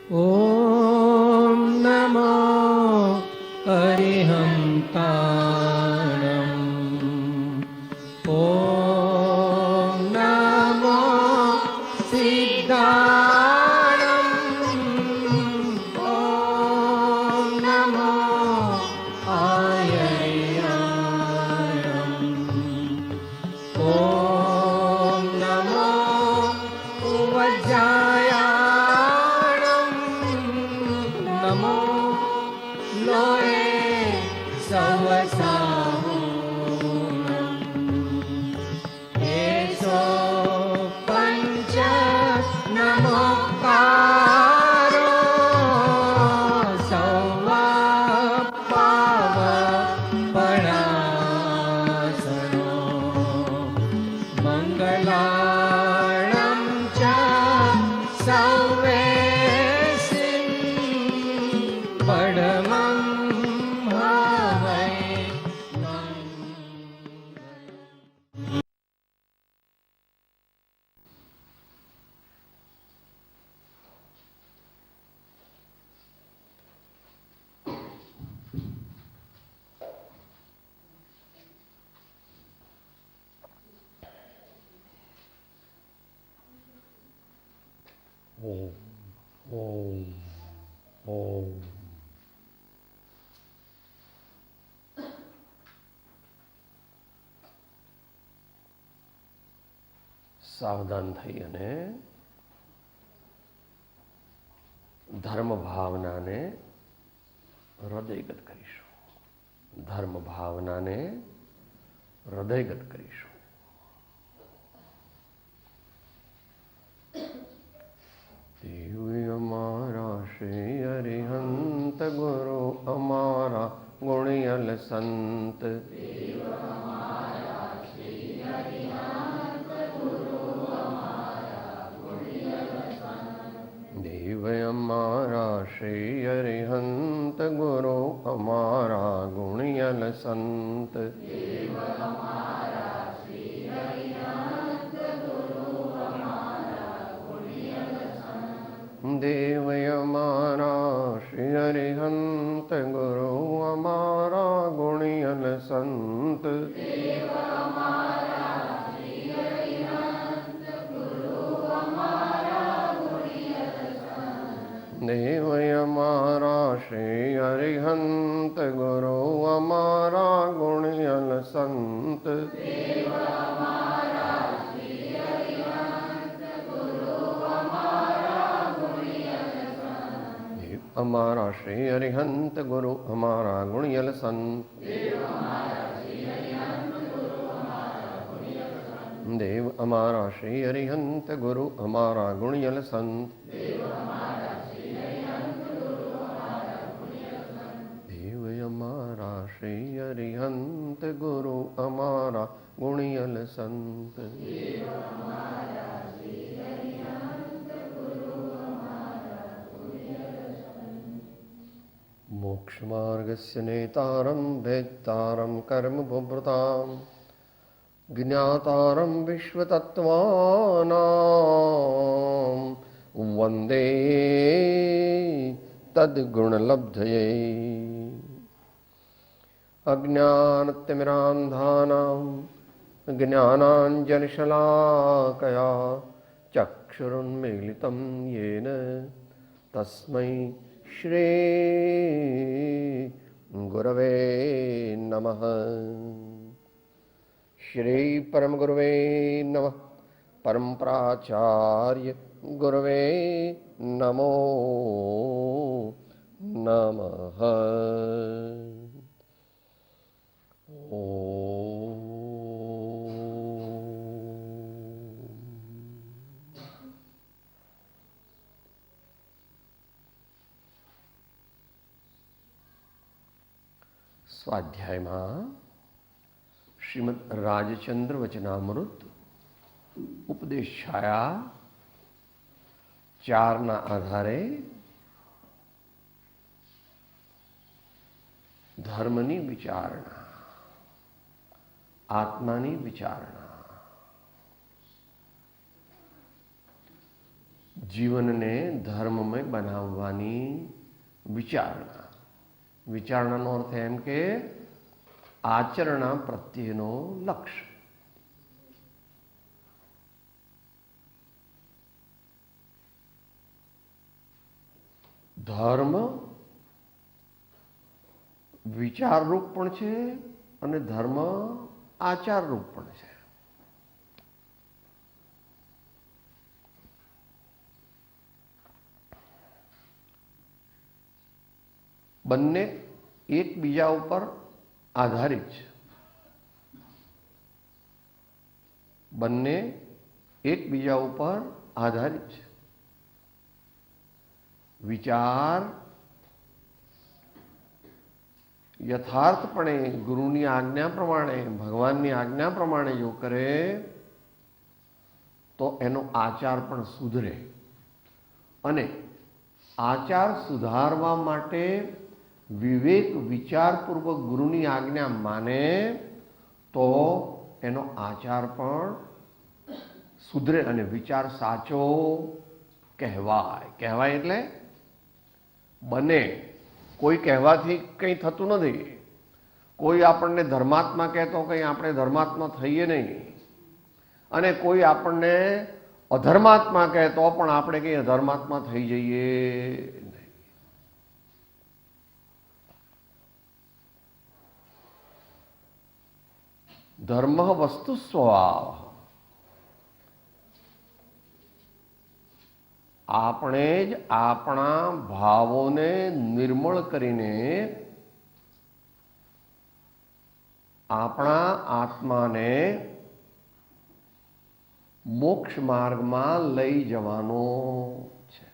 ॐ नमो अरिहन्ताणम् ॐ नमो सिद्धाणम् ॐ नमो आयर्याणम् ॐ नमो उवज्जायाणम् नमो लोये सवसाहुनम् एषो पञ्च नमोकारो सौवापावपणासनो मङ्गलाणं च सौवेसिं परमं भावै ઓમ ઓમ ઓમ. સાવધાન થઈ અને ધર્મ ભાવનાને હૃદયગત કરીશું. ધર્મ ભાવનાને હૃદયગત કરીશું. દેવી અમારા શ્રી અરિહંત ગુરુ અમારા ગુણિયલ સંત દેવ અમારા શ્રી અરિહંત ગુરુ અમારા ગુણિયલ સંત દેવ અમારા શ્રી અરિહંત ગુરુ અમારા ગુણિયલ સંત દેવ અમારા શ્રી અરિહંત ગુરુ અમારા ગુણિયલ સંત અમારા શ્રી અરિહંત ગુરુ અમારા ગુણિયલ સંત દેવ અમારા શ્રી અરિહંત ગુરુ અમારા ગુણિયલ સંત દેવ અમારા શ્રી અરિહંત ગુરુ અમારા ગુણિયલ સંત મોક્ષમાર્ગસ્ય નેતારં ભેત્તારં કર્મભૂભૃતાં જ્ઞાતારં વિશ્વતત્ત્વાનાં વંદે તદ્ગુણલબ્ધયે અજ્ઞાનતિમિરાન્ધાનાં જ્ઞાનાഞ്જનશલાકયા ચક્ષુરુન્મીલિतं येन તસ્मै શ્રી ગુરવે નમઃ. શ્રી પરમ ગુરવે નમઃ. પરમ પ્રાચાર્ય ગુરવે નમો નમઃ. ઓમ. સ્વાધ્યાયમાં શ્રીમદ રાજચંદ્ર વચનામૃત ઉપદેશ છાયા 4ના આધારે ધર્મની વિચારણા, આત્માની વિચારણા, જીવનને ધર્મમય બનાવવાની વિચારણાનો અર્થ એમ કે આચરણા પ્રત્યેનો લક્ષ્ય. ધર્મ વિચારરૂપ પણ છે અને ધર્મ આચારરૂપ પણ છે. બંને એકબીજા ઉપર આધારિત છે. બંને એકબીજા ઉપર આધારિત છે. વિચાર યથાર્થપણે ગુરુની આજ્ઞા પ્રમાણે, ભગવાનની આજ્ઞા પ્રમાણે જો કરે તો એનો આચાર પણ સુધરે. અને આચાર સુધારવા માટે વિવેક વિચારપૂર્વક ગુરુની આજ્ઞા માને તો એનો આચાર પણ સુધરે અને વિચાર સાચો કહેવાય. કહેવાય એટલે બને. કોઈ કહેવાથી કંઈ થતું નથી. કોઈ આપણને ધર્માત્મા કહેતો કંઈ આપણે ધર્માત્મા થઈએ નહીં, અને કોઈ આપણને અધર્માત્મા કહેતો પણ આપણે કંઈ અધર્માત્મા થઈ જઈએ નહીં. ધર્મ વસ્તુ સ્વભાવ. આપણે જ આપણા ભાવોને નિર્મળ કરીને આપણા આત્માને મોક્ષ માર્ગમાં લઈ જવાનો છે.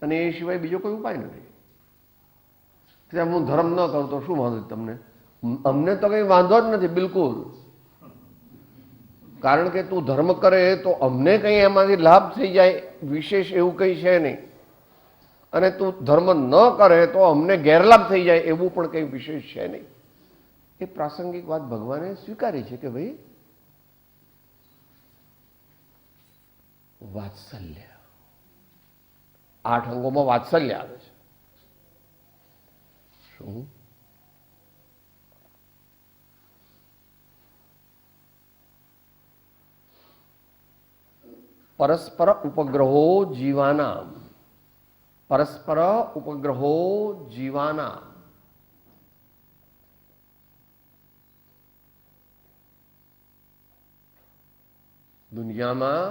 અને એ સિવાય બીજો કોઈ ઉપાય નથી. હું ધર્મ ન કરું તો શું વાંધો તમને? અમને તો કંઈ વાંધો જ નથી બિલકુલ. કારણ કે તું ધર્મ કરે તો અમને કંઈ એમાંથી લાભ થઈ જાય વિશેષ એવું કંઈ છે નહીં, અને તું ધર્મ ન કરે તો અમને ગેરલાભ થઈ જાય એવું પણ કંઈ વિશેષ છે નહીં. એ પ્રાસંગિક વાત ભગવાને સ્વીકારી છે કે ભાઈ વાત્સલ્ય, 8 અંગોમાં વાત્સલ્ય આવે છે. શું? પરસ્પર ઉપગ્રહો જીવાના. પરસ્પર ઉપગ્રહો જીવાના. દુનિયામાં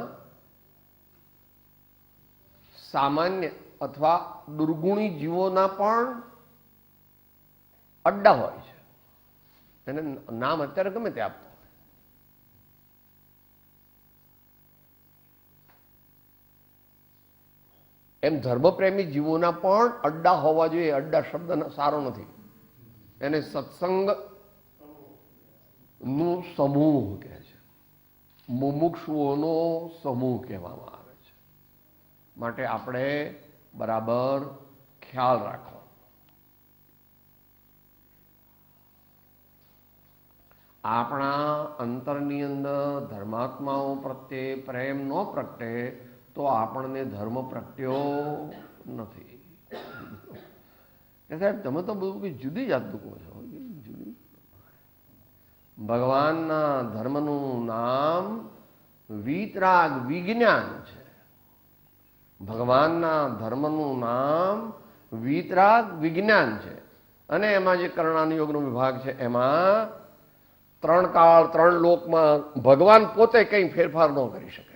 સામાન્ય અથવા દુર્ગુણી જીવોના પણ અડ્ડા હોય છે. એને નામ અત્યારે ગમે તે આપતો. એમ ધર્મપ્રેમી જીવોના પણ અડ્ડા હોવા જોઈએ. અડ્ડા શબ્દ સારો નથી, એને સત્સંગનું સમૂહ કહે છે. મુમુક્ષુઓનો સમૂહ કહેવામાં આવે છે. માટે આપણે બરાબર ખ્યાલ રાખવો. આપણા અંતરની અંદર ધર્માત્માઓ પ્રત્યે પ્રેમ ન પ્રગટે તો આપણને ધર્મ પ્રગટ્યો નથી. સાહેબ તમે તો બધું કંઈ જુદી જાતનું કહો છો. ભગવાનના ધર્મનું નામ વીતરાગ વિજ્ઞાન છે. ભગવાનના ધર્મનું નામ વીતરાગ વિજ્ઞાન છે. અને એમાં જે કર્ણાનુયોગનો વિભાગ છે એમાં 3 કાળ 3 લોકમાં ભગવાન પોતે કંઈ ફેરફાર ન કરી શકે.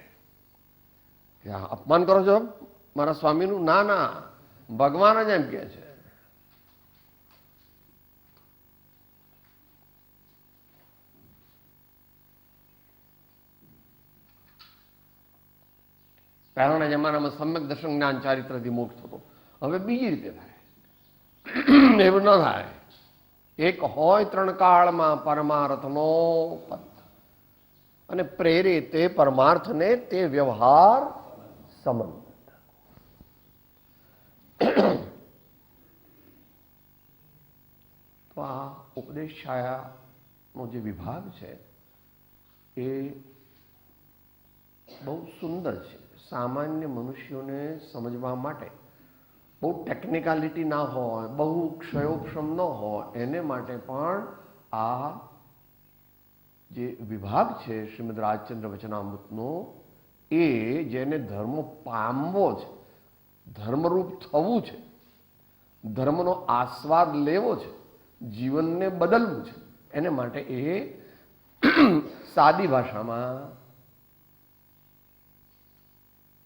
અપમાન કરો છો મારા સ્વામીનું? ના ના, ભગવાન જ એમ કહે છે. પહેલાના જમાનામાં સમ્યક દર્શન જ્ઞાન ચારિત્રથી મોક્ષ થતો. હવે બીજી રીતે થાય. એવું ન થાય. એક હોય 3 કાળમાં પરમાર્થનો પથ, અને પ્રેરે તે પરમાર્થને તે વ્યવહાર સંબંધ. તો આ ઉપદેશ છાયાનો જે વિભાગ છે એ બહુ સુંદર છે. સામાન્ય મનુષ્યોને સમજવા માટે બહુ ટેકનિકાલિટી ના હોય, બહુ ક્ષયોક્ષમ ન હોય, એને માટે પણ આ જે વિભાગ છે શ્રીમદ રાજચંદ્ર વચનામૃતનો, એ જેને ધર્મ પામવો છે, ધર્મરૂપ થવું છે, ધર્મનો આસ્વાદ લેવો છે, જીવનને બદલવું છે, એને માટે એ સાદી ભાષામાં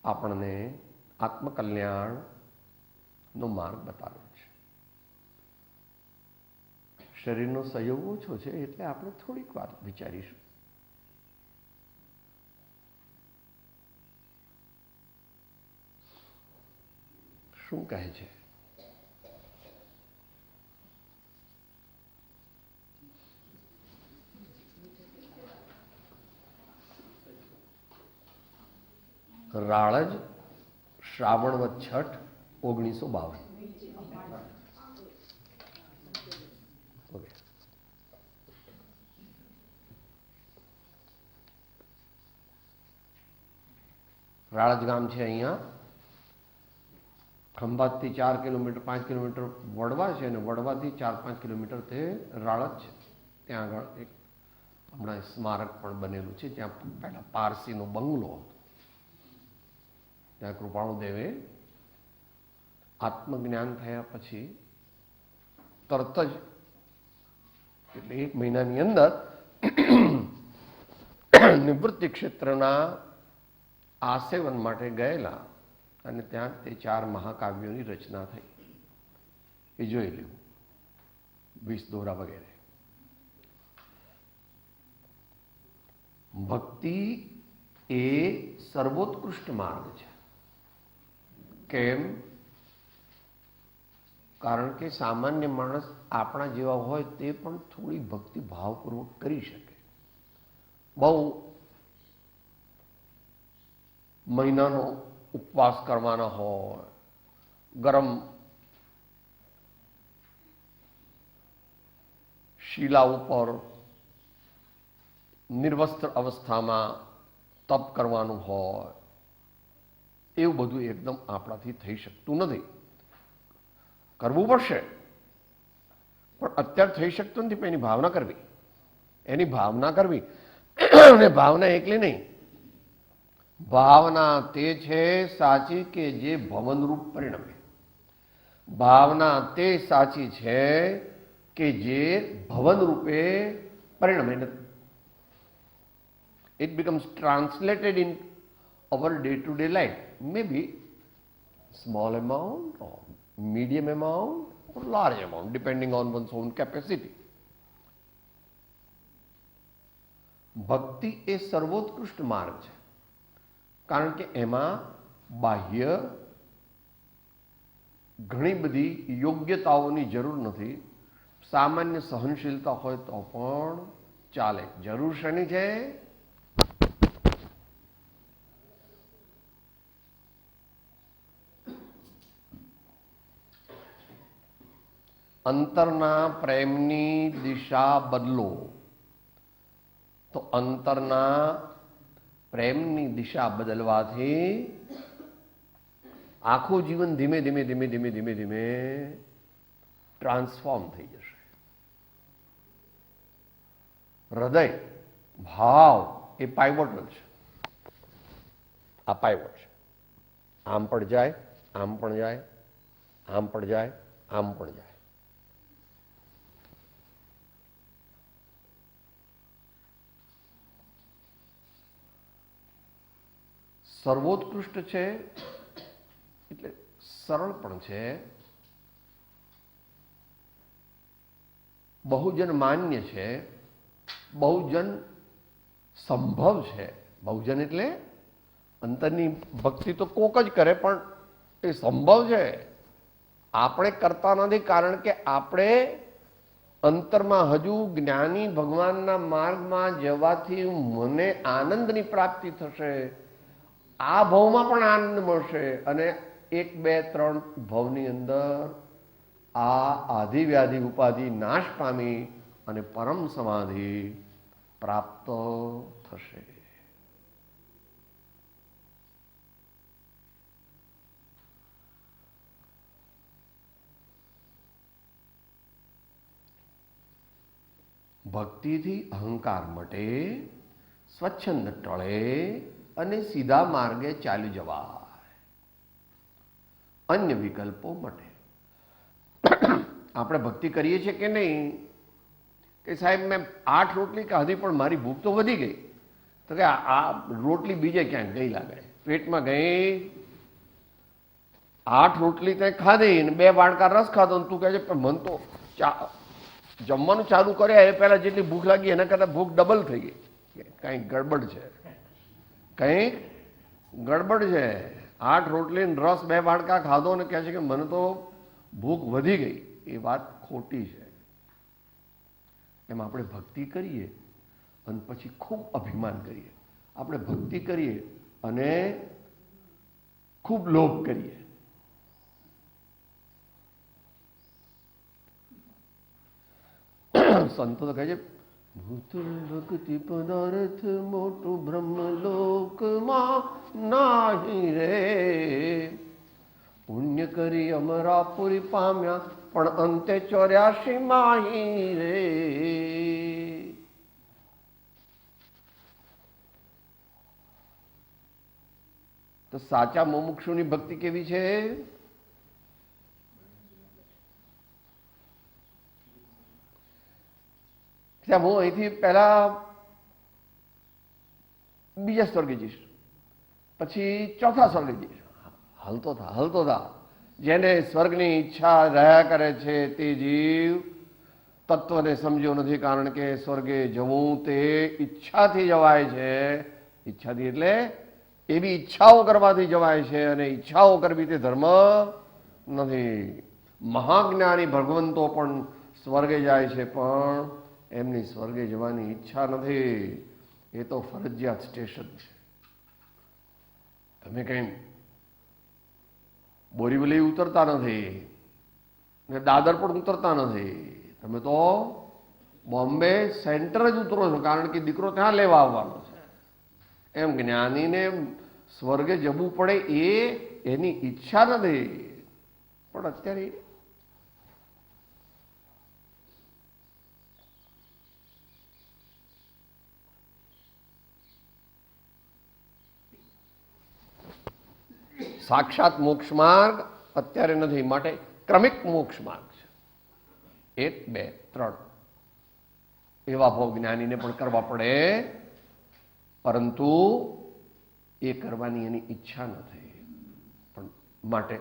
આપણને આત્મકલ્યાણનો માર્ગ બતાવ્યો છે. શરીરનો સહયોગ ઓછો છે એટલે આપણે થોડીક વાર વિચારીશું. શું કહે છે? રાળજ શ્રાવણવદ છઠ 1952. ઓકે. રાળજ ગામ છે અહીંયા, ખંભાતથી 4 કિલોમીટર 5 કિલોમીટર વડવા છે, અને વડવાથી 4-5 કિલોમીટર તે રાળજ છે. ત્યાં આગળ એક હમણાં સ્મારક પણ બનેલું છે. ત્યાં પહેલાં પારસીનો બંગલો હતો. ત્યાં કૃપાળુદેવે આત્મજ્ઞાન થયા પછી તરત જ, એટલે 1 મહિનાની અંદર નિવૃત્તિ ક્ષેત્રના આસેવન માટે ગયેલા, અને ત્યાં તે 4 મહાકાવ્યોની રચના થઈ. એ જોઈ લેવું, 20 દોરા વગેરે. ભક્તિ એ સર્વોત્કૃષ્ટ માર્ગ છે. કેમ? કારણ કે સામાન્ય માણસ આપણા જેવા હોય તે પણ થોડી ભક્તિ ભાવપૂર્વક કરી શકે. બહુ મહિનાનો ઉપવાસ કરવાના હોય, ગરમ શીલા ઉપર નિર્વસ્ત્ર અવસ્થામાં તપ કરવાનું હોય, એવું બધું એકદમ આપણાથી થઈ શકતું નથી. કરવું પડશે, પણ અત્યારે થઈ શકતું નથી. પણ એની ભાવના કરવી, એની ભાવના કરવી. અને ભાવના એકલી નહીં, ભાવના તે છે સાચી કે જે ભવનરૂપ પરિણમે. ભાવના તે સાચી છે કે જે ભવન રૂપે પરિણમે. It becomes translated in our day-to-day life, maybe small amount or medium amount or large amount, depending on one's own capacity. ભક્તિ એ સર્વોત્કૃષ્ટ માર્ગ છે, કારણ કે એમાં બાહ્ય ઘણી બધી યોગ્યતાઓની જરૂર નથી. સામાન્ય સહનશીલતા હોય તો પણ ચાલે. જરૂર શેની છે? અંતરના પ્રેમની દિશા બદલો. તો અંતરના પ્રેમની દિશા બદલવાથી આખું જીવન ધીમે ધીમે ધીમે ધીમે ધીમે ધીમે ટ્રાન્સફોર્મ થઈ જશે. હૃદય ભાવ એ પાઇવોટલ છે. આ પાઇવોટ છે. આમ પણ જાય, આમ પણ જાય, આમ પણ જાય, આમ પણ જાય. સર્વોત્કૃષ્ટ છે એટલે સરળ પણ છે, બહુજન માન્ય છે, બહુજન સંભવ છે. બહુજન એટલે અંતરની ભક્તિ તો કોક જ કરે, પણ એ સંભવ છે. આપણે કરતા નથી, કારણ કે આપણે અંતરમાં હજુ જ્ઞાની ભગવાનના માર્ગમાં જવાથી મને આનંદની પ્રાપ્તિ થશે, આ ભાવમાં પણ આનંદ મળશે, અને 1, 2, 3 ભાવની અંદર આ આધિ વ્યાધિ ઉપાધિ નાશ પામી અને પરમ સમાધિ પ્રાપ્ત થશે. ભક્તિથી અહંકાર મટે, સ્વચ્છંદ ટળે અને સીધા માર્ગે ચાલી જવાય, અન્ય વિકલ્પો મટે. આપણે ભક્તિ કરીએ છીએ કે નહીં કે સાહેબ મેં 8 રોટલી ખાધી પણ મારી ભૂખ તો વધી ગઈ, તો કે આ રોટલી બીજે ક્યાંક ગઈ લાગે, પેટમાં ગઈ. 8 રોટલી કંઈ ખાધી ને 2 વાડકા રસ ખાધો ને તું કહે છે પણ મન તો જમવાનું ચાલુ કર્યા એ પહેલાં જેટલી ભૂખ લાગી એના કરતાં ભૂખ ડબલ થઈ ગઈ. કંઈક ગડબડ છે, કંઈક ગડબડ છે. 8 રોટલી રસ 2 વાડકા ખાધો ને કહે છે કે મને તો ભૂખ વધી ગઈ, એ વાત ખોટી છે. એમ આપણે ભક્તિ કરીએ અને પછી ખૂબ અભિમાન કરીએ, આપણે ભક્તિ કરીએ અને ખૂબ લોભ કરીએ. સંતો તો કહે છે ભૂતુલ ભક્તિ પદાર્થ મોટું બ્રહ્મલોકમાં નાહી રે, પુણ્ય કરી અમરાપુરી પામ્યા પણ અંતે 84 માહી રે. તો સાચા મુમુક્ષુની ભક્તિ કેવી છે? હું અહીંથી પહેલા બીજા સ્વર્ગે જઈશ, પછી ચોથા સ્વર્ગે જઈશ. હલતો થા. જેને સ્વર્ગની ઈચ્છા રહ્યા કરે છે તે જીવ તત્વને સમજ્યો નથી, કારણ કે સ્વર્ગે જવું તે ઈચ્છાથી જવાય છે. ઈચ્છાથી એટલે એવી ઈચ્છાઓ કરવાથી જવાય છે, અને ઈચ્છાઓ કરવી તે ધર્મ નથી. મહાજ્ઞાની ભગવંતો પણ સ્વર્ગે જાય છે, પણ એમની સ્વર્ગે જવાની ઈચ્છા નથી. એ તો ફરજિયાત સ્ટેશન છે. તમે કંઈ બોરીવલી ઉતરતા નથી ને દાદર પણ ઉતરતા નથી, તમે તો બોમ્બે સેન્ટર જ ઉતરો છો, કારણ કે દીકરો ત્યાં લેવા આવવાનો છે. એમ જ્ઞાનીને સ્વર્ગે જવું પડે એ એની ઈચ્છા નથી, પણ અત્યારે સાક્ષાત મોક્ષ માર્ગ અત્યારે નથી, માટે ક્રમિક મોક્ષ માર્ગ છે. 1, 2, 3 એવા ભાવ જ્ઞાનીને પણ કરવા પડે, પરંતુ એ કરવાની એની ઈચ્છા નથી. પણ માટે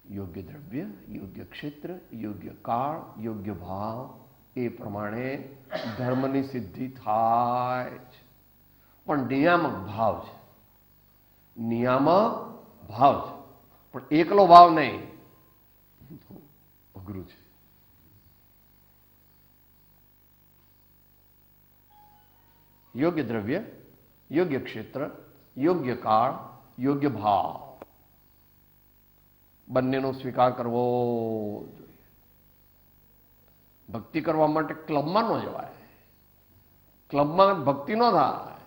યોગ્ય દ્રવ્ય, યોગ્ય ક્ષેત્ર, યોગ્ય કાળ, યોગ્ય ભાવ, એ પ્રમાણે ધર્મની સિદ્ધિ થાય છે. પણ નિયામક ભાવ છે, નિયામક ભાવ છે, પણ એકલો ભાવ નહીં. અઘરું છે. યોગ્ય દ્રવ્ય, યોગ્ય ક્ષેત્ર, યોગ્ય કાળ, યોગ્ય ભાવ, બંનેનો સ્વીકાર કરવો જોઈએ. ભક્તિ કરવા માટે ક્લબમાં ન જવાય, ક્લબમાં ભક્તિ ન થાય,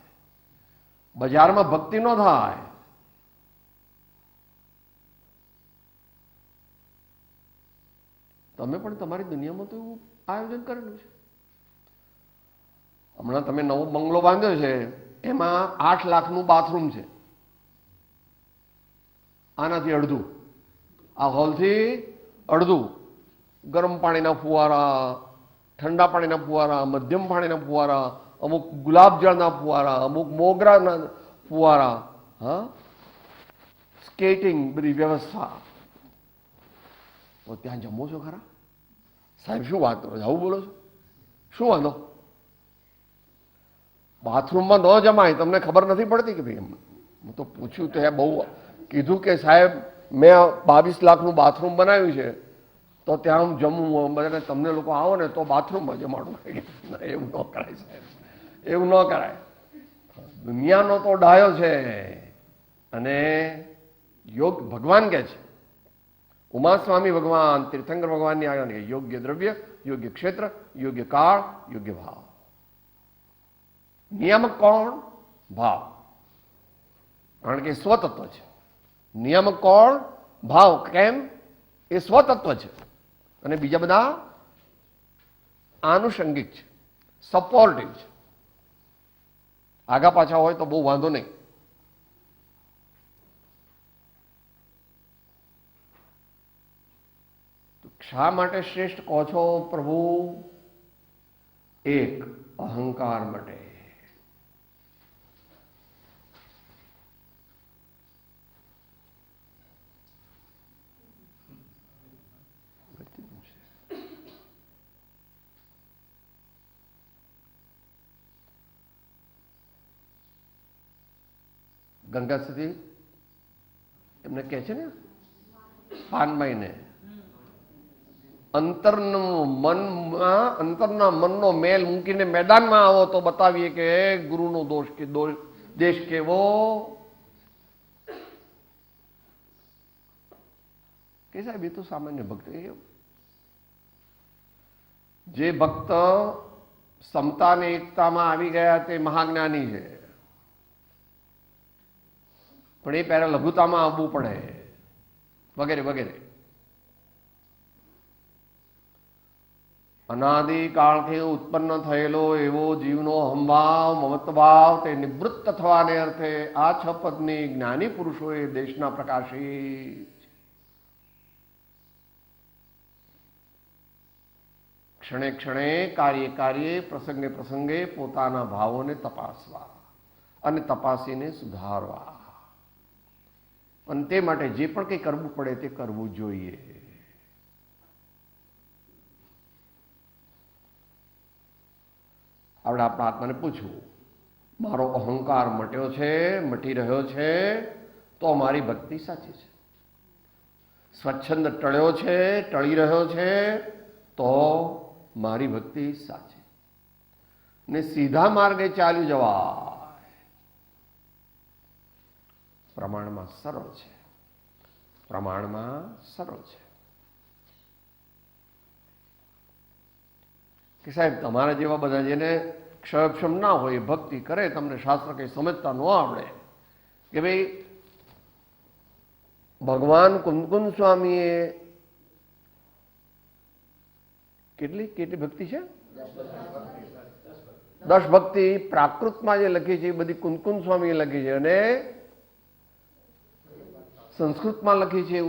બજારમાં ભક્તિ ન થાય. તમે પણ તમારી દુનિયામાં તો એવું આયોજન કરેલું છે. હમણાં તમે નવો બંગલો બાંધ્યો છે, એમાં 8 લાખનું બાથરૂમ છે. આનાથી અડધું, આ હોલથી અડધું ગરમ પાણીના ફુવારા, ઠંડા પાણીના ફુવારા, મધ્યમ પાણીના ફુવારા, અમુક ગુલાબજળના ફુવારા, અમુક મોગરાના ફુવારા, હા, સ્કેટિંગ, બધી વ્યવસ્થા. ત્યાં જમો છો ખરા? સાહેબ શું વાત કરો છો, આવું બોલો છો? શું વાંધો? બાથરૂમમાં ન જમાય, તમને ખબર નથી પડતી કે ભાઈ? હું તો પૂછ્યું તો એ બહુ કીધું કે સાહેબ મેં 22 લાખનું બાથરૂમ બનાવ્યું છે, તો ત્યાં હું જમવું, બધાને તમને લોકો આવો ને તો બાથરૂમમાં જમાડું. એવું ન કરાય સાહેબ, એવું ન કરાય. દુનિયાનો તો ડાયો છે, અને યોગ ભગવાન કે છે, ઉમાસ્વામી ભગવાન, તીર્થંકર ભગવાનની આજ્ઞા, યોગ્ય દ્રવ્ય, યોગ્ય ક્ષેત્ર, યોગ્ય કાળ, યોગ્ય ભાવ. નિયામક કોણ? ભાવ, કારણ કે સ્વતત્વ છે. નિયામક કોણ? ભાવ. કેમ? એ સ્વતત્વ છે, અને બીજા બધા આનુષંગિક છે. સપોર્ટિવ છે. આગા પાછા હોય તો બહુ વાંધો નહીં. શા માટે શ્રેષ્ઠ કહો છો પ્રભુ? એક, અહંકાર માટે. ગંગા સુધી એમને કહે છે ને પાનમાઈને, અંતરના મનનો મેલ મૂકીને મેદાનમાં આવો તો બતાવીએ કે ગુરુનો દોષ કે દેશ કેવો. કે સાહેબ એ તો સામાન્ય ભક્ત. જે ભક્ત સમતા અને એકતામાં આવી ગયા તે મહાજ્ઞાની છે, પણ એ પહેલા લઘુતામાં આવવું પડે વગેરે વગેરે. અનાદિકાળથી ઉત્પન્ન થયેલો એવો જીવનો અહંભાવ મમત્વભાવ તે નિવૃત્ત થવાને અર્થે આ છ પદની જ્ઞાની પુરુષોએ દેશના પ્રકાશી ક્ષણે ક્ષણે કાર્ય કાર્યે પ્રસંગે પ્રસંગે પોતાના ભાવોને તપાસવા અને તપાસીને સુધારવા, અને તે માટે જે પણ કંઈ કરવું પડે તે કરવું જોઈએ. આપણે આપણા આત્માને પૂછવું, મારો અહંકાર મટ્યો છે, મટી રહ્યો છે તો મારી ભક્તિ સાચી છે. સ્વચ્છંદ ટળ્યો છે, ટળી રહ્યો છે તો મારી ભક્તિ સાચી. ને સીધા માર્ગે ચાલ્યું જવાય, પ્રમાણમાં સરળ છે, પ્રમાણમાં સરળ છે. કે સાહેબ તમારા જેવા બધા જેને ક્ષયક્ષમ ના હોય ભક્તિ કરે, તમને શાસ્ત્ર કંઈ સમજતા ન આવડે કે ભાઈ ભગવાન કુંદકુંદ સ્વામીએ કેટલી કેટલી ભક્તિ છે? 10 ભક્તિ પ્રાકૃતમાં જે લખી છે એ બધી કુંદકુંદ સ્વામીએ લખી છે, અને સંસ્કૃતમાં લખી છે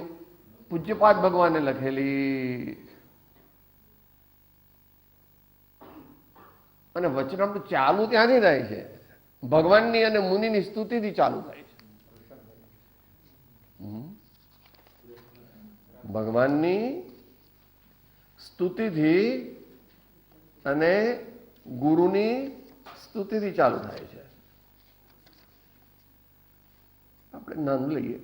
પૂજ્યપાદ ભગવાને લખેલી. અને વચનામૃત ચાલુ ત્યાંથી થાય છે, ભગવાનની અને મુનિની સ્તુતિથી ચાલુ થાય છે. ભગવાનની સ્તુતિથી અને ગુરુની સ્તુતિથી ચાલુ થાય છે. આપણે નામ લઈએ,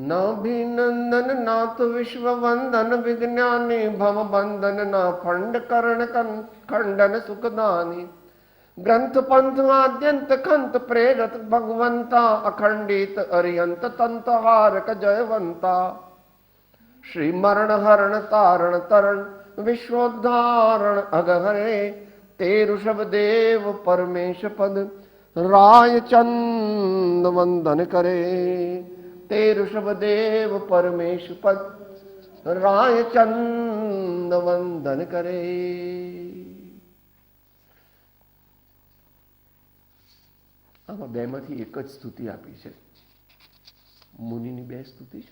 નાભિનંદન નાથ વિશ્વ વંદન વિજ્ઞાની ભવ બંધન ના ફંડ કરણ ખંડન સુખદાની ગ્રંથ પંથ આદ્યંત ખંત પ્રેરત ભગવંતા અખંડિત અરિયંત તંતહારક જયવંતા શ્રી મરણ હરણ તારણ તરણ વિશ્વોદ્ધારણ અગહરે તે ઋષભદેવ પરમેશ પદ રાય ચંદ વંદન કરે. તે ઋષભદેવ પરમેશ પદ રાય ચંદ વંદન કરે. આમાં બેમાંથી એક જ સ્તુતિ આપી છે, મુનિની 2 સ્તુતિ છે.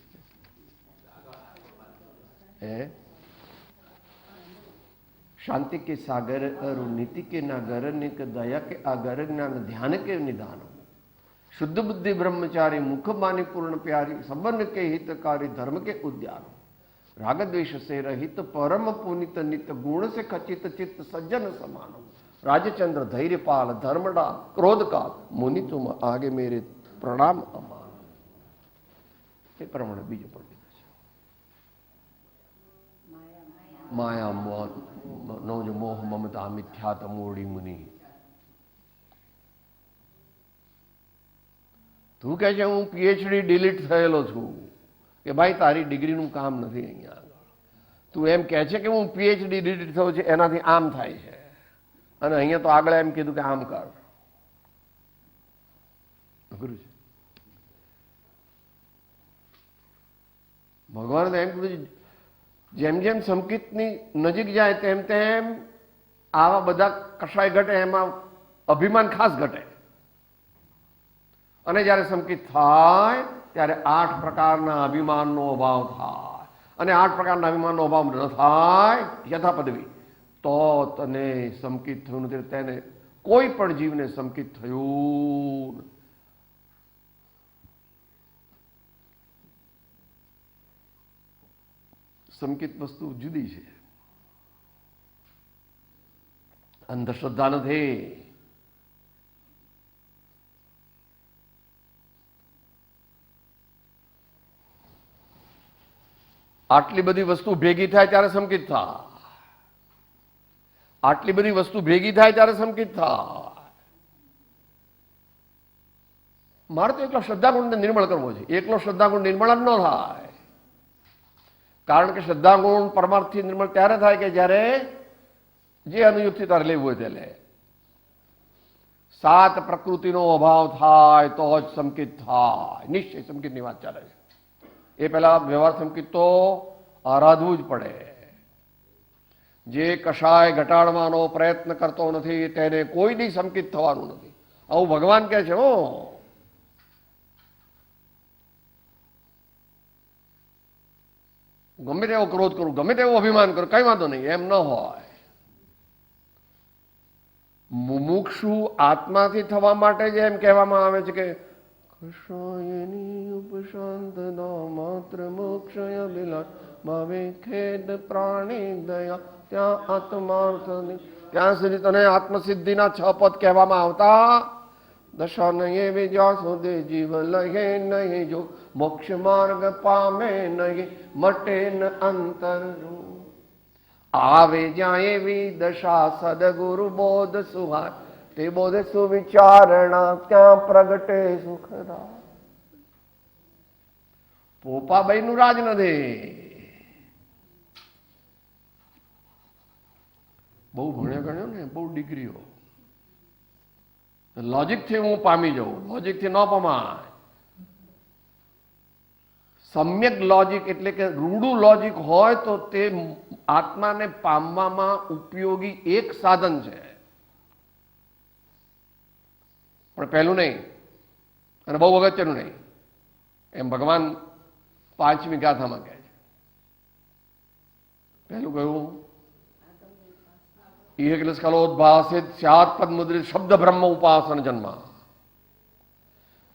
शांति के सागर अरु नीति के नागर निक दया के आगर ज्ञान ध्यान के निदान शुद्ध बुद्धि ब्रह्मचारी मुख बानी पूर्ण प्यारी संबंध के हितकारी धर्म के उद्यान राग द्वेष से रहित परम पुनित नित गुण से खचित चित्त सज्जन समान राजचंद्र धैर्यपाल धर्मडा क्रोध का मुनि तुम आगे मेरे प्रणाम अमान. એ પ્રમાણે બીજું પણ माया नौज मोह ममता मिथ्या तमोड़ी मुनि. તું કહે છે હું પીએચડી ડિલીટ થયેલો છું કે ભાઈ તારી ડિગ્રીનું કામ નથી અહીંયા આગળ. તું એમ કહે છે કે હું પીએચડી ડિલીટ થયો છે એનાથી આમ થાય છે, અને અહીંયા તો આગળ એમ કીધું કે આમ કર. અઘરું છે. ભગવાને એમ કીધું જેમ જેમ સંકિતની નજીક જાય તેમ તેમ આવા બધા કશાય ઘટે, એમાં અભિમાન ખાસ ઘટે. અને જ્યારે સંકિત થાય ત્યારે 8 પ્રકારના અભિમાનનો અભાવ થાય. અને 8 પ્રકારના અભિમાનનો અભાવ ન થાય યથા પદવી, તો તને સંકિત થયું નથી. તેને કોઈ પણ જીવને સંકિત થયું. સંકિત વસ્તુ જુદી છે, અંધશ્રદ્ધા નથી. આટલી બધી વસ્તુ ભેગી થાય ત્યારે સંકિત થાય. આટલી બધી વસ્તુ ભેગી થાય ત્યારે સંકિત થાય. મારે તો એકલો શ્રદ્ધાગુણને નિર્મળ કરવો છે. એકલો શ્રદ્ધાગુણ નિર્મળ જ ન થાય. કારણ કે શ્રદ્ધાગુણ પરમાર્થથી નિર્મળ ત્યારે થાય કે જ્યારે જે અનુયુક્તિ તારે લેવું હોય તે લે. 7 પ્રકૃતિનો અભાવ થાય તો જ સંકિત થાય. નિશ્ચય સંકિતની વાત ચાલે છે. એ પહેલા વ્યવહાર સંકિત તો આરાધવું જ પડે. જે કશાય ઘટાડવાનો પ્રયત્ન કરતો નથી તેને કોઈ દી સંકિત થવાનું નથી. આવું ભગવાન કહે છે. ગમે તેવો ક્રોધ કરું, ગમે તેવો અભિમાન કરું, કઈ વાંધો નહીં, એમ ન હોય. મુમુક્ષુ આત્માથી થવા માટે જ એમ કહેવામાં આવે છે કે કશાયની ઉપશાંતના માત્ર મોક્ષય બિલા ભાવે ખેદ પ્રાણી દયા ત્યાં આત્માર્થ. ત્યાં સુધી તને આત્મસિદ્ધિના 6 પદ કહેવામાં આવતા. દશા નહીં વિજા સુધી જીવ લહે નહીં, જો મોક્ષ માર્ગ પામે નહીં મટે ન અંતર. આવે જ્યાં એવી દશા સદગુરુ બોધ સુહાય, તે બોધ સુવિચારણા ત્યાં પ્રગટે સુખદા. પોપાબાઈ નું રાજ નથી. બહુ ભણ્યા ગણ્યો ને, બહુ ડિગ્રીઓ. લોજિકથી હું પામી જાઉં, લોજિકથી ન પમાય. સમ્યક લોજિક એટલે કે રૂડું લોજિક હોય તો તે આત્માને પામવામાં ઉપયોગી એક સાધન છે, પણ પહેલું નહીં અને બહુ અગત્યનું નહીં. એમ ભગવાન 5મી ગાથામાં કહે છે. પહેલું કહ્યું ઈહકલસ્કલોદ્ભાસિત સ્યાત પદ્મુદ્રિત શબ્દ બ્રહ્મ ઉપાસન જન્મ.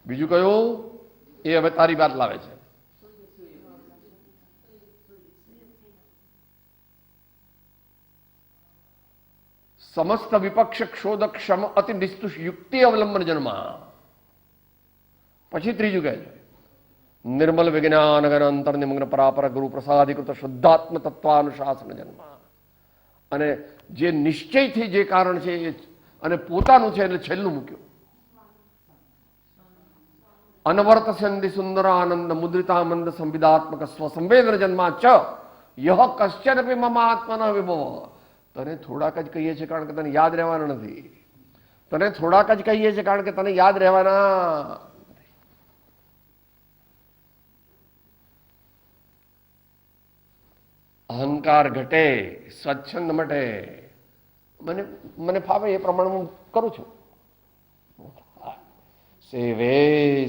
બીજું કહ્યું એ હવે તારી વાત લાવે છે. સમસ્ત વિપક્ષ ક્ષોધ ક્ષમ અતિ નિસ્તુષ યુક્તિ અવલંબન જન્મ. પછી ત્રીજું કહે છે નિર્મલ વિજ્ઞાન ઘન અંતર નિમગ્ન પરાપર ગુરુ પ્રસાદીકૃત શુદ્ધાત્મ તત્વાનુશાસન જન્મ. અને જે નિશ્ચયથી જે કારણ છે અને પોતાનું છે એટલે છેલ્લું મૂક્યું. અનવર્ત સંધિ સુંદર આનંદ મુદ્રિતામંદ સંવિદાત્મક સ્વસંવેદન જન્મા ચ યહ કશ્ચનપી મમ આત્મના વિભવ. તને થોડાક જ કહીએ છીએ કારણ કે તને યાદ રહેવાના નથી. તને થોડાક જ કહીએ છીએ કારણ કે તને યાદ રહેવાના. અહંકાર ઘટે, સ્વચ્છંદ મટે. મને ફાવે એ પ્રમાણે હું કરું છું. સેવે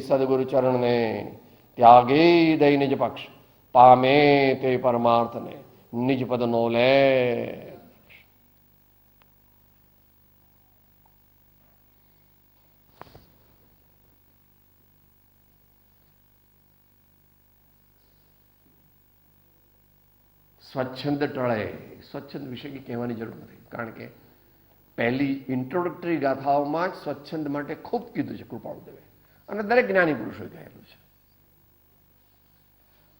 સદગુરુ ચરણને ત્યાગે દઈ નિજ પક્ષ, પામે તે પરમાર્થને નિજ પદ નો લે. સ્વચ્છંદ ટળે. સ્વચ્છંદ વિશે કહેવાની જરૂર નથી કારણ કે પહેલી ઇન્ટ્રોડક્ટરી ગાથાઓમાં જ સ્વચ્છંદ માટે ખૂબ કીધું છે કૃપાળુદેવે, અને દરેક જ્ઞાની પુરુષોએ કહેલું છે.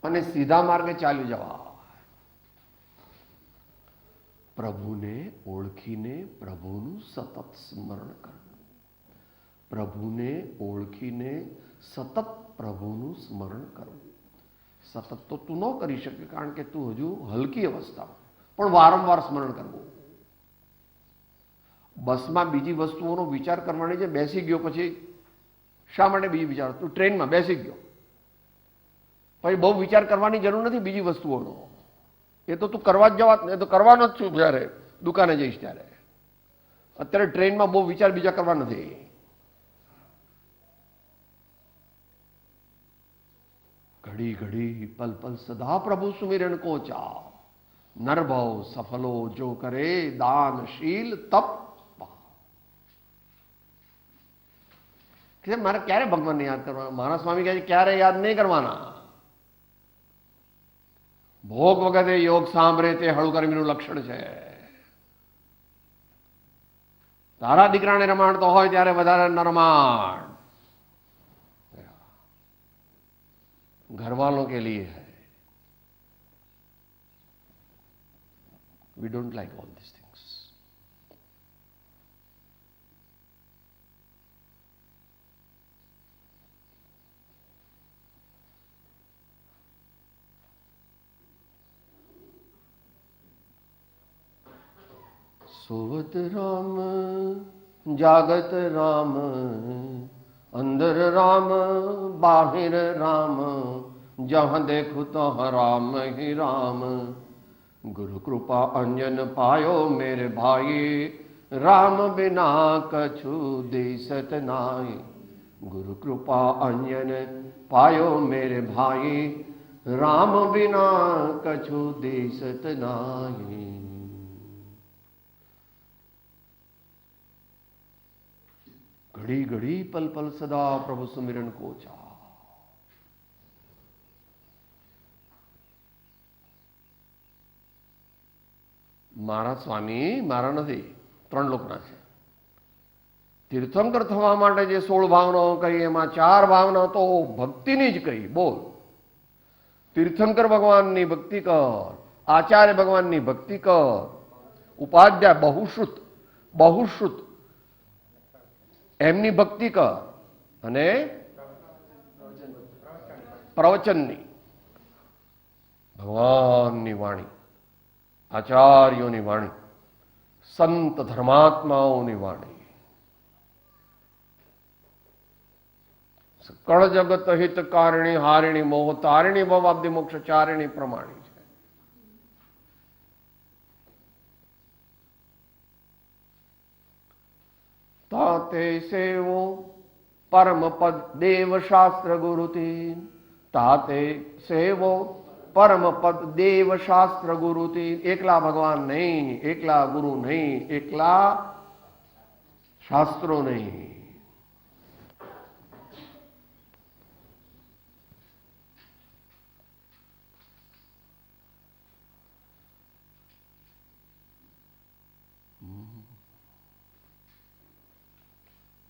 અને સીધા માર્ગે ચાલ્યું જવા. પ્રભુને ઓળખીને પ્રભુનું સતત સ્મરણ કરવું. પ્રભુને ઓળખીને સતત પ્રભુનું સ્મરણ કરવું. સતત તો તું ન કરી શકે કારણ કે તું હજુ હલકી અવસ્થા, પણ વારંવાર સ્મરણ કરવું. બસમાં બીજી વસ્તુઓનો વિચાર કરવાની છે, બેસી ગયો પછી શા માટે બીજી વિચાર? તું ટ્રેનમાં બેસી ગયો પછી બહુ વિચાર કરવાની જરૂર નથી બીજી વસ્તુઓનો. એ તો તું કરવા જ જવા, એ તો કરવાનો જ છું જ્યારે દુકાને જઈશ ત્યારે. અત્યારે ટ્રેનમાં બહુ વિચાર બીજા કરવા નથી. ઘડી ઘડી પલ પલ સદા પ્રભુ સુમિરન કો ચાવ, નરભવ સફલો જો કરે દાનશીલ તપ. મારે ક્યારે ભગવાનને યાદ કરવાના? મારા સ્વામી કહે છે ક્યારે યાદ નહીં કરવાના. ભોગ વખતે યોગ સાંભળે તે હળુકર્મીનું લક્ષણ છે. તારા દીકરાને રમાડતો હોય ત્યારે વધારે ન રમાડ. घर वालों के लिए है. We don't like all these things. सोवत राम जागत राम, अंदर राम बाहिर राम, जहाँ देखो तो राम ही राम. गुरु कृपा अंजन पायो मेरे भाई, राम बिना कछु दिसत नाई. गुरु कृपा अंजन पायो मेरे भाई, राम बिना कछु दिसत नाई. घड़ी घड़ी पल पल सदा प्रभु सुमिरन को चाव. મારા સ્વામી મારા નથી, 3 લોકના છે. તીર્થંકર થવા માટે જે 16 ભાવનાઓ કહી એમાં 4 ભાવના તો ભક્તિની જ કહી. બોલ, તીર્થંકર ભગવાનની ભક્તિ કર, આચાર્ય ભગવાનની ભક્તિ કર, ઉપાધ્યાય બહુશ્રુત એમની ભક્તિ કર, અને પ્રવચનની, ભગવાનની વાણી, આચાર્યોની વાણી, સંત ધર્માત્માઓની વાણી, સકળ જગત હિતકારિણી હારિણી મોહ તારિણી ભવાબ્ધિ મોક્ષ ચારિણી પ્રમાણી છે. તાતે સેવો પરમ પદ દેવ શાસ્ત્ર ગુરુથી, તાતે સેવો પરમ પદ દેવ શાસ્ત્ર ગુરુથી. એકલા ભગવાન નહીં, એકલા ગુરુ નહીં, એકલા શાસ્ત્રો નહીં.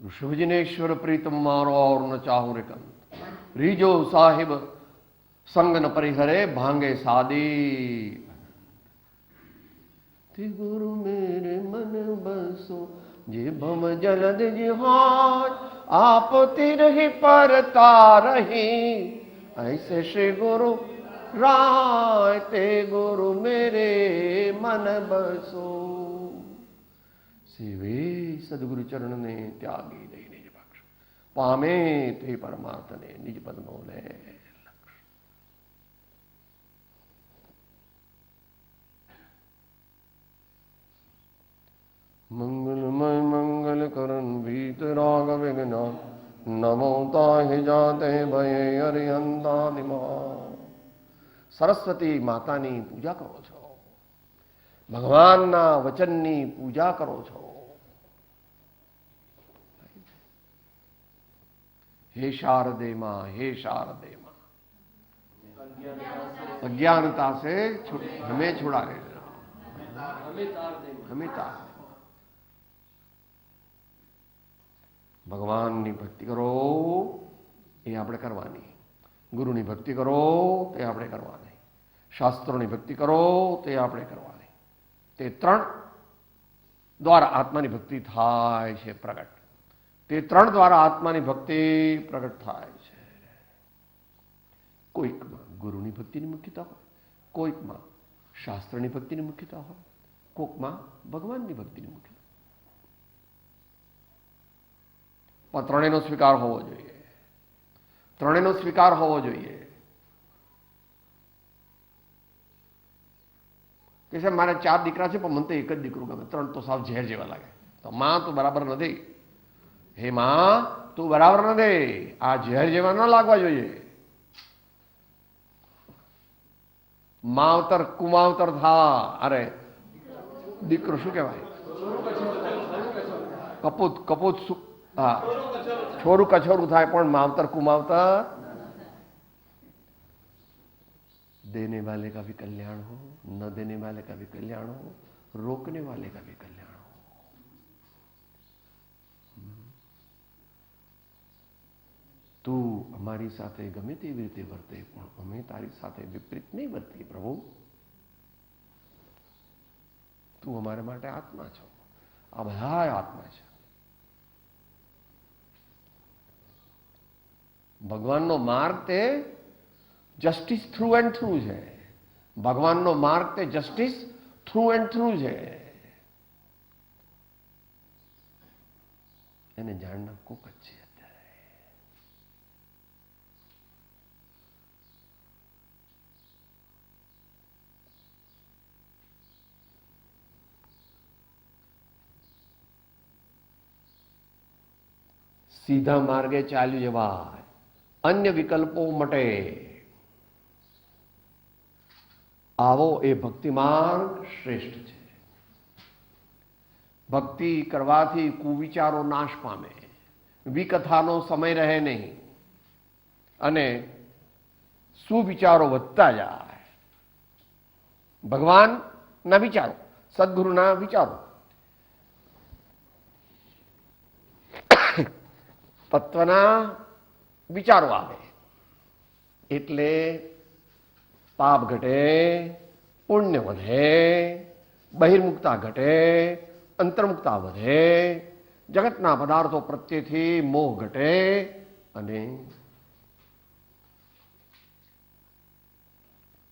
ऋषभजिनेश्वर प्रीतम मारो और न चाहू रे कंत, रीजो साहिब संग न परिहरे भांगे सादी. गुरु मेरे मन बसो जे भम जलद जिहाज, आप तिरहि पर तारही. ऐसे श्री गुरु राय ते गुरु मेरे मन बसो. સેવે સદગુરુ ચરણને ત્યાગી દઈ નિજ પક્ષ, પામે તે પરમાર્થને નિજ પદનો લે લક્ષ. મંગલમય મંગલ કરણ ભીત રાગ વિઘ્ન, નમો તાહિ જાતે ભય અરિહંતાદિમા. સરસ્વતી માતાની પૂજા કરો છો, ભગવાનના વચનની પૂજા કરો છો. હે શારદે માં, હે શારદે માં, अज्ञानता से हमें छुड़ा लेना, हमें तार देना. ભગવાનની ભક્તિ કરો એ આપણે કરવાની, ગુરુની ભક્તિ કરો તે આપણે કરવાની, શાસ્ત્રોની ભક્તિ કરો તે આપણે કરવાની. તે 3 દ્વારા આત્માની ભક્તિ થાય છે પ્રગટ. તે 3 દ્વારા આત્માની ભક્તિ પ્રગટ થાય છે. કોઈકમાં ગુરુની ભક્તિની મુખ્યતા હોય, કોઈકમાં શાસ્ત્રની ભક્તિની મુખ્યતા હોય, કોઈકમાં ભગવાનની ભક્તિની મુખ્યતા. પણ ત્રણેયનો સ્વીકાર હોવો જોઈએ, ત્રણેયનો સ્વીકાર હોવો જોઈએ. કે સાહેબ મારે 4 દીકરા છે પણ મને તો એક જ દીકરો ગમે, 3 તો સાવ ઝેર જેવા લાગે. તો માં તું બરાબર નથી, હે માં તું બરાબર નથી, આ ઝેર જેવા ન લાગવા જોઈએ. માવતર કુમાવતર થા, અરે દીકરો શું કહેવાય, કપૂત કપૂત, હા છોરું કછોરું થાય પણ માવતર કુમાવતર. देने वाले का भी कल्याण हो, न देने वाले का भी कल्याण हो, रोकने वाले का भी कल्याण हो. તું અમારી સાથે ગમે તેવી રીતે વર્તે પણ અમે તારી સાથે વિપરીત નહીં વર્તી પ્રભુ. તું અમારા માટે આત્મા છો, આ બધા આત્મા છે. ભગવાનનો માર્ગ તે જસ્ટિસ થ્રુ એન્ડ થ્રુ છે. ભગવાનનો માર્ગ તે જસ્ટિસ થ્રુ એન્ડ થ્રુ છે. એને જાણના કોક જ છે. સીધા માર્ગે ચાલ્યું જવાય, અન્ય વિકલ્પો મટે. આવો એ ભક્તિ માર્ગ શ્રેષ્ઠ છે. ભક્તિ કરવાથી કુવિચારો નાશ પામે, વિકથાનો સમય રહે નહીં અને સુવિચારો વધતા જાય. ભગવાનના વિચારો, સદગુરુના વિચારો, તત્વના વિચારો આવે એટલે પાપ ઘટે, પુણ્ય વધે, બહિર્મુક્તા ઘટે, અંતર્મુક્તા વધે, જગતના પદાર્થો પ્રત્યેથી મોહ ઘટે અને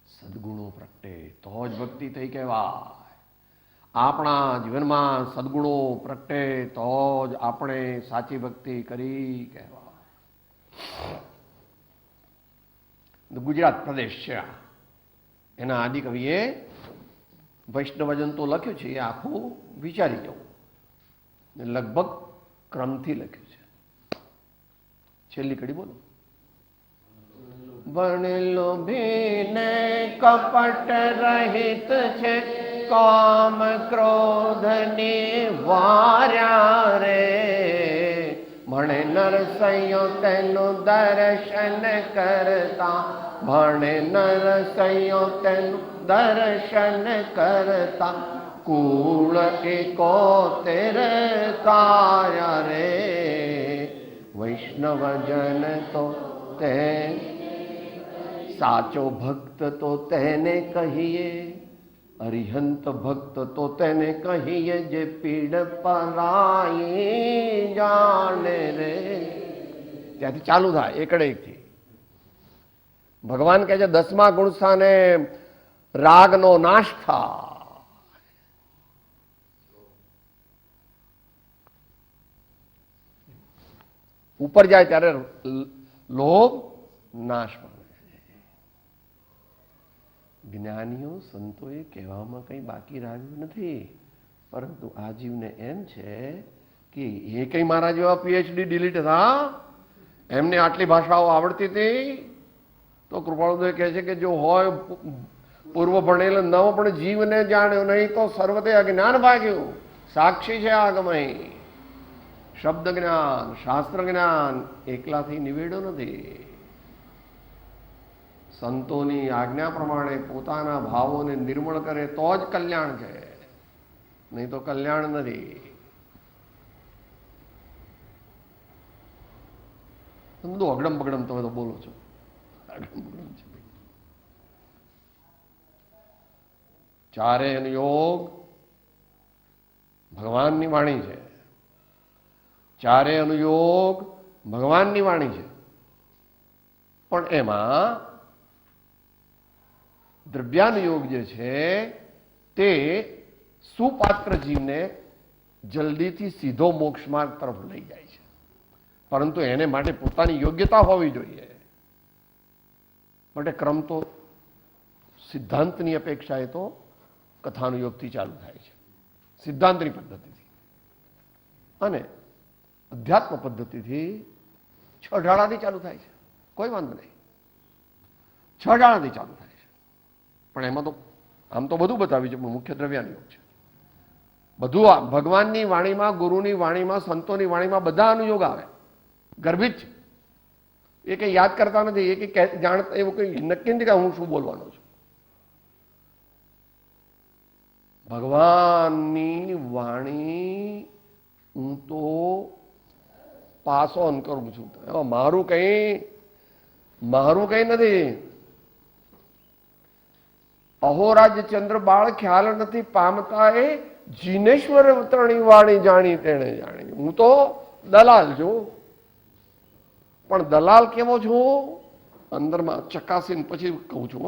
સદગુણો પ્રગટે. તો જ ભક્તિ થઈ કહેવાય. આપણા જીવનમાં સદગુણો પ્રગટે તો જ આપણે સાચી ભક્તિ કરી કહેવાય. ગુજરાત પ્રદેશ છે, એના આદિકવિએ વૈષ્ણવજન તો લખ્યું છે, એ આખું વિચારી જવું, લગભગ ક્રમથી લખ્યું છે. છેલ્લી કડી બોલો. ભણેલો ભીને કપટ રહિત છે, કામ ક્રોધ નિવાર્યા રે. ભણે નરસૈયો તેનું દર્શન કરતા, ભણે નરસૈયો તેનું દર્શન કરતા, કુળ એકોતેર તાર્યા રે. વૈષ્ણવજન તો તે સાચો ભક્ત તો તેને કહીએ, અરિહંત ભક્ત તો તેને કહીએ, જે પીડ પરાઈ જાણે રે. ત્યાંથી ચાલુ થાય એકડે એકથી. ભગવાન કહે છે 10મા ગુણ સ્થાને રાગનો નાશ થાય. ઉપર જાય ત્યારે લોભ નાશ પામે. જ્ઞાનીઓ સંતોએ કહેવામાં કંઈ બાકી રાખ્યું નથી, પરંતુ આ જીવને એમ છે કે એ કંઈ મારા જેવા પીએચડી ડિલીટ હતા, એમને આટલી ભાષાઓ આવડતી હતી. તો કૃપાળુદેવ કહે છે કે જો હોય પૂર્વ ભણેલ નવ પણ જીવને જાણ્યો નહીં તો સર્વતે અજ્ઞાન ભાગ્યું. સાક્ષી છે આગમય. શબ્દ જ્ઞાન, શાસ્ત્ર જ્ઞાન એકલાથી નિવેડો નથી. સંતોની આજ્ઞા પ્રમાણે પોતાના ભાવોને નિર્મળ કરે તો જ કલ્યાણ છે, નહીં તો કલ્યાણ નથી. બધું અગડમ બગડમ તમે તો બોલો છો. ચારે યોગ ભગવાનની વાણી છે. ચારે અનુયોગ ભગવાનની વાણી છે, પણ એમાં દ્રવ્યાનુયોગ જે છે તે સુપાત્ર જીવને જલ્દીથી સીધો મોક્ષ માર્ગ તરફ લઈ જાય છે, પરંતુ એને માટે પોતાની યોગ્યતા હોવી જોઈએ. માટે ક્રમ તો સિદ્ધાંતની અપેક્ષાએ તો કથાનુયોગથી ચાલુ થાય છે, સિદ્ધાંતની પદ્ધતિથી. અને અધ્યાત્મ પદ્ધતિથી 6 ઢાળાથી ચાલુ થાય છે, કોઈ વાંધો નહીં, 6 ઢાળાથી ચાલુ થાય છે. પણ એમાં તો આમ તો બધું બતાવ્યું છે, પણ મુખ્ય દ્રવ્યાન યોગ છે. બધું આ ભગવાનની વાણીમાં, ગુરુની વાણીમાં, સંતોની વાણીમાં બધા અનુયોગ આવે, ગર્ભિત છે. એ કંઈ યાદ કરતા નથી, એ કંઈ જાણતા, એવું કંઈ નક્કી નથી કે હું શું બોલવાનો છું. ભગવાનની વાણી હું તો પાસ ઓન કરું છું. મારું કંઈ નથી. અહોરાજ ચંદ્ર બાળ ખ્યાલ નથી પામતા એ જીનેશ્વર અવતરણી વાણી જાણી તેણે જાણી. હું તો દલાલ છું, પણ દલાલ કેવો છું અંદરમાં ચકાસીને પછી કહું છું.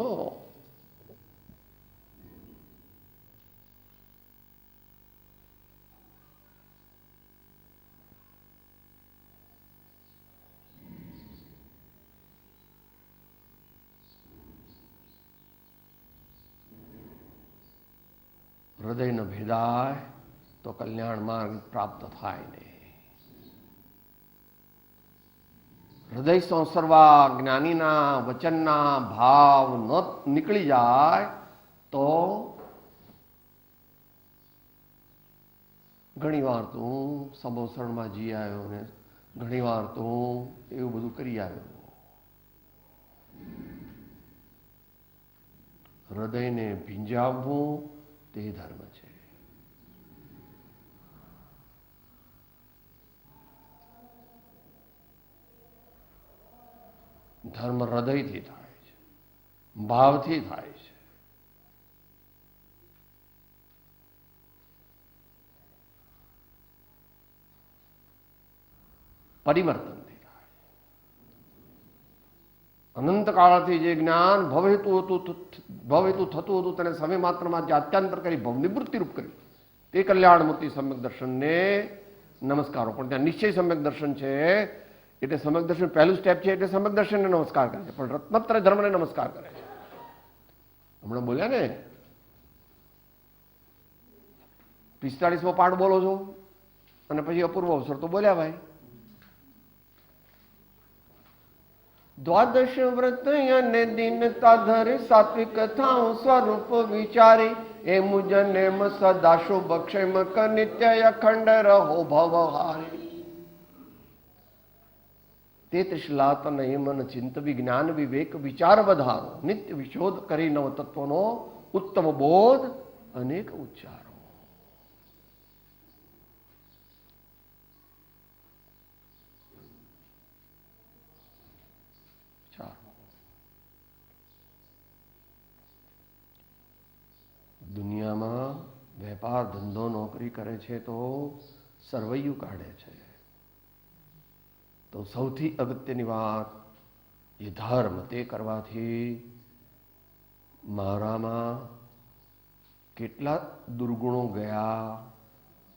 હૃદય ન ભેદાય તો કલ્યાણ માર્ગ પ્રાપ્ત થાય નહીં. હૃદય સંસર્વા જ્ઞાનીના વચનના ભાવ ન નીકળી જાય તો ઘણી વાર તો હું સમોસણમાં જી આવ્યો ને ઘણી વાર તો હું એવું બધું કરી આવ્યો. હૃદયને ભીંજાવવું તે ધર્મ છે. ધર્મ હૃદયથી થાય છે, ભાવથી થાય છે. પરિવર્તનથી થાય. અનંતકાળથી જે જ્ઞાન ભવહેતુ થતું હતું તેને સમય માત્રમાં જે આત્યાંતર કરી ભવનિવૃત્તિ રૂપ કરી તે કલ્યાણમૂર્તિ સમ્યક દર્શનને નમસ્કારો. પણ ત્યાં નિશ્ચય સમ્યક દર્શન છે એટલે સમ્યક દર્શન પહેલું સ્ટેપ છે એટલે સમ્યક દર્શનને નમસ્કાર કરે છે, પણ રત્નત્રય ધર્મને નમસ્કાર કરે છે. હમણાં બોલ્યા ને 45મો પાઠ બોલો છો અને પછી અપૂર્વ અવસર તો બોલ્યા ભાઈ. દ્વાદશ વ્રત અને દિનતા ધરી સાત્વિક થાઉં સ્વરૂપ વિચારી એ મુજન એમ સદા શુભ ક્ષેમ ક નિત્ય અખંડ રહો ભવહારી. તે ત્રિશલાત નયમન ચિંત વિજ્ઞાન વિવેક વિચાર વધારો નિત્ય વિશોધ કરી નવ તત્વનો ઉત્તમ બોધ અનેક ઉચ્ચારો. દુનિયામાં વેપાર ધંધો નોકરી કરે છે તો સરવૈયું કાઢે છે, તો સૌથી અગત્યની વાત એ ધર્મ તે કરવાથી મારામાં કેટલા દુર્ગુણો ગયા,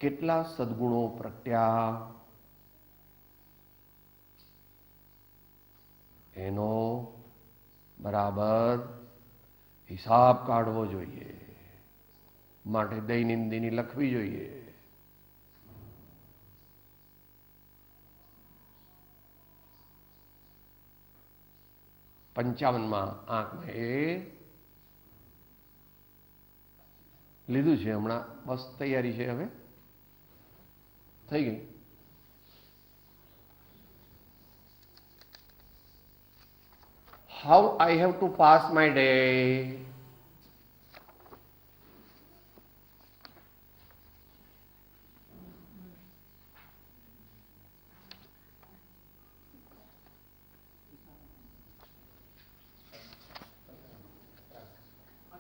કેટલા સદગુણો પ્રગટ્યા એનો બરાબર હિસાબ કાઢવો જોઈએ. માટે દૈનિંદિની લખવી જોઈએ. પંચાવનમાં આંકમાં એ લીધું છે હમણાં, બસ તૈયારી છે, હવે થઈ ગઈ. How I have to pass my day.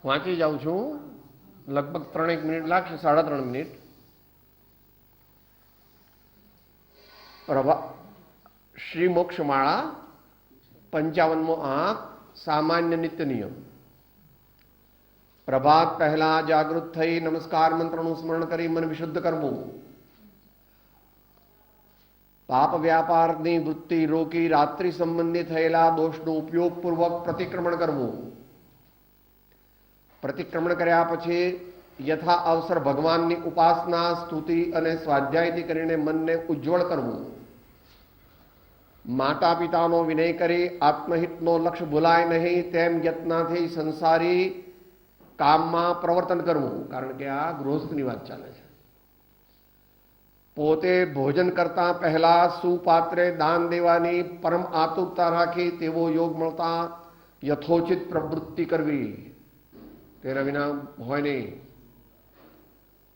વાંચી જાઉં છું, લગભગ 3 મિનિટ લાગશે, 3.5 મિનિટ. શ્રી મોક્ષમાળા 55મો આંક સામાન્ય નિત્ય નિયમ. પ્રભાત પહેલા જાગૃત થઈ નમસ્કાર મંત્રનું સ્મરણ કરી મન વિશુદ્ધ કરવું. પાપ વ્યાપારની વૃત્તિ રોકી રાત્રિ સંબંધી થયેલા દોષનો ઉપયોગપૂર્વક પ્રતિક્રમણ કરવું. પ્રતિક્રમણ કર્યા પછી યથા અવસર ભગવાનની ઉપાસના, સ્તુતિ અને સ્વાધ્યાયથી કરીને મનને ઉજ્જવળ કરવું. માતા પિતાનો વિનય કરી આત્મહિતનો લક્ષ્ય ભૂલાય નહીં તેમ યત્નથી સંસારી કામમાં પ્રવર્તન કરવું. કારણ કે આ ગૃહસ્થની વાત ચાલે છે. પોતે ભોજન કરતા પહેલા સુપાત્રે દાન દેવાની પરમ આતુરતા રાખી તેવો યોગ મળતા યથોચિત પ્રવૃત્તિ કરવી. તેના વિના હોય નહીં.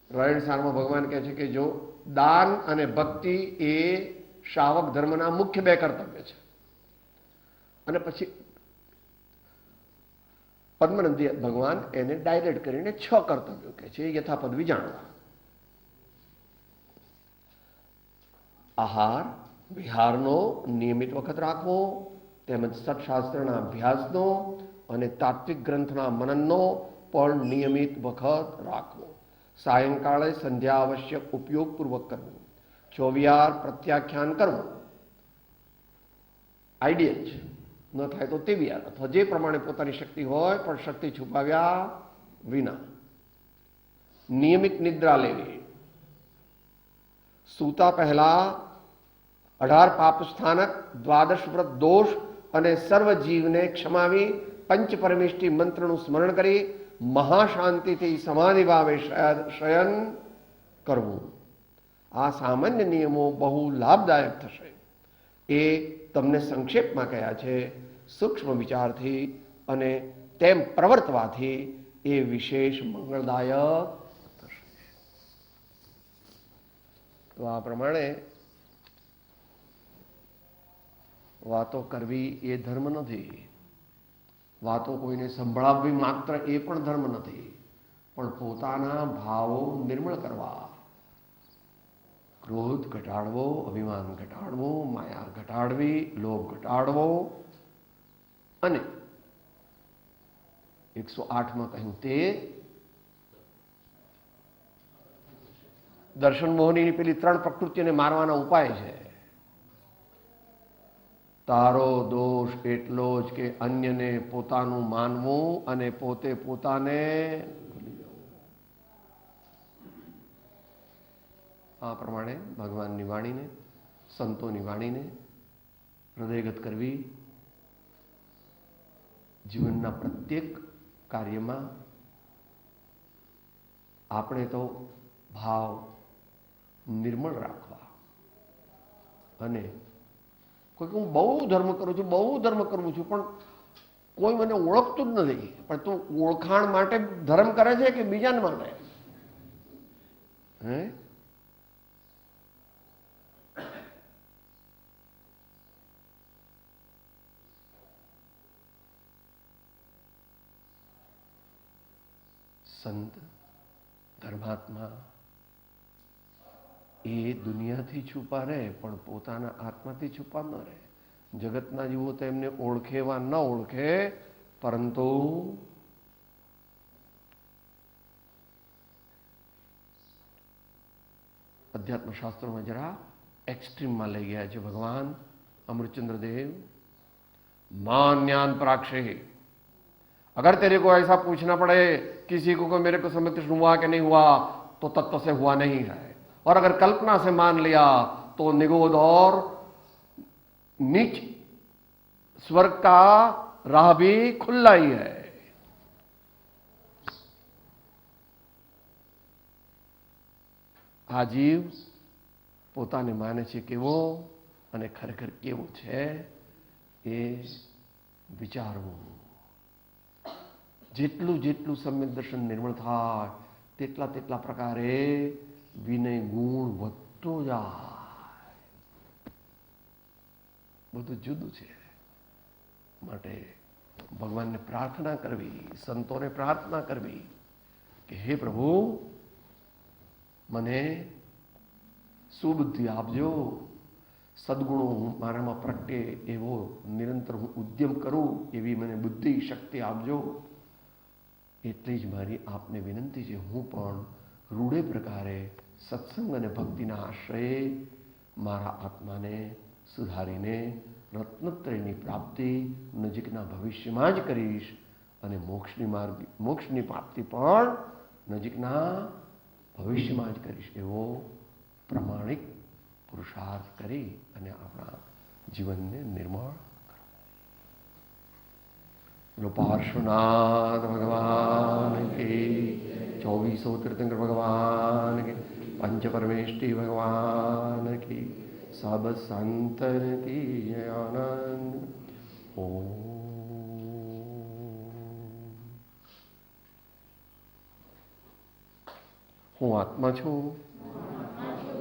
રયણ સારમાં ભગવાન કહે છે કે જો દાન અને ભક્તિ એ શાવક ધર્મના મુખ્ય બે કર્તવ્ય છે. અને પછી પદ્મનંદી ભગવાન એને ડાયરેક્ટ કરીને 6 કર્તવ્યો કહે છે. યથાપદવી જાણવા. આહાર વિહારનો નિયમિત વખત રાખવો, તેમજ સત્શાસ્ત્રના અભ્યાસનો અને તાત્વિક ગ્રંથના મનનનો પણ નિયમિત વખત રાખવો. સાયંકાળે સંધ્યા આવશ્યક ઉપયોગપૂર્વક કરવું. ચોવિયાર પ્રત્યાખ્યાન કરવું. આઈડિયલ છે. ન થાય તો તેવિયાર અથવા જે પ્રમાણે પોતાની શક્તિ હોય પણ શક્તિ છુપાવ્યા વિના. નિયમિત નિદ્રા લેવી. સૂતા પહેલા 18 પાપ સ્થાનક, 12 વ્રત દોષ અને સર્વ જીવને ક્ષમાવી પંચ પરમેષ્ઠી મંત્રનું સ્મરણ કરી મહાશાંતિથી સમાધિ ભાવે શયન કરવું. આ સામાન્ય નિયમો બહુ લાભદાયક થશે. એ તમને સંક્ષેપમાં કહ્યા છે. સૂક્ષ્મ વિચારથી અને તેમ પ્રવર્તવાથી એ વિશેષ મંગળદાયક થશે. તો આ પ્રમાણે વાતો કરવી એ ધર્મ નથી. વાતો કોઈને સંભળાવવી માત્ર એ પણ ધર્મ નથી. પણ પોતાના ભાવો નિર્મળ કરવા, ક્રોધ ઘટાડવો, અભિમાન ઘટાડવો, માયા ઘટાડવી, લોભ ઘટાડવો અને 108માં કહ્યું તે દર્શન મોહનીની પેલી 3 પ્રકૃતિને મારવાના ઉપાય છે. તારો દોષ એટલો જ કે અન્યને પોતાનું માનવું અને પોતે પોતાને ભૂલી જવું. આ પ્રમાણે ભગવાનની વાણીને, સંતોની વાણીને હૃદયગત કરવી, જીવનના પ્રત્યેક કાર્યમાં આપણે તો ભાવ નિર્મળ રાખવા. અને કોઈ હું બહુ ધર્મ કરું છું, બહુ ધર્મ કરું છું, પણ કોઈ મને ઓળખતું જ નથી. પણ તું ઓળખાણ માટે ધર્મ કરે છે કે બીજાને માટે? હે? સંત ધર્માત્મા એ દુનિયાથી છુપા રહે પણ પોતાના આત્માથી છુપા ન રહે. જગતના જીવો તો એમને ઓળખેવા ન ઓળખે, પરંતુ अध्यात्म शास्त्रों में जरा एक्सट्रीम में ले गया है भगवान अमृतचंद्र देव। मान्यान पराक्षे, अगर तेरे को ऐसा पूछना पड़े किसी को मेरे को समय कृष्ण हुआ कि नहीं हुआ, तो तत्व से हुआ नहीं है। और अगर कल्पना से मान लिया तो निगोद और नीच स्वर्ग का राह भी खुला ही है। आ जीव પોતાને માને છે કેવો અને ખરેખર કેવો છે એ વિચારવું. જેટલું જેટલું સમ્યક દર્શન નિર્મળ થાય તેટલા તેટલા પ્રકારે વિનય ગુણ વધતો જાય. બધું જુદું છે. માટે ભગવાનને પ્રાર્થના કરવી, સંતોને પ્રાર્થના કરવી કે હે પ્રભુ મને સુબુદ્ધિ આપજો, સદગુણો મારામાં પ્રગટે એવો નિરંતર હું ઉદ્યમ કરું એવી મને બુદ્ધિ શક્તિ આપજો. એટલી જ મારી આપને વિનંતી છે. હું પણ રૂઢે પ્રકારે સત્સંગ અને ભક્તિના આશ્રયે મારા આત્માને સુધારીને રત્નત્રયની પ્રાપ્તિ નજીકના ભવિષ્યમાં જ કરીશ અને મોક્ષની પ્રાપ્તિ પણ નજીકના ભવિષ્યમાં જ કરીશ એવો પ્રમાણિક પુરુષાર્થ કરી અને આપણા જીવનને નિર્મળ કરો. પાર્શ્વનાથ ભગવાન કી, 2400 તીર્થંકર ભગવાન કી, પંચ પરમેષ્ઠી ભગવાન કી, સબ સંતન કી આનંદ. ઓમ. હું આત્મા છું,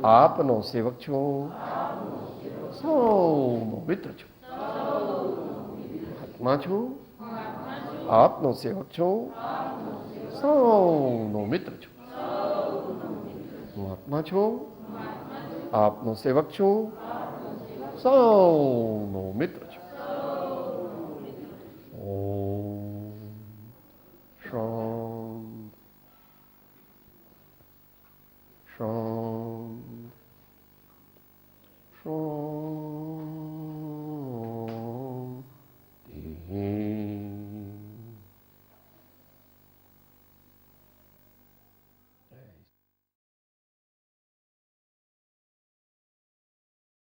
આપનો સેવક છું, સૌનો મિત્ર છું. આત્મા છું, આપનો સેવક છું, સૌનો મિત્ર છું. હું આત્મા છું, આપનો સેવક છું, સૌનો મિત્ર છું. ઓમ શાંતિ શાંતિ.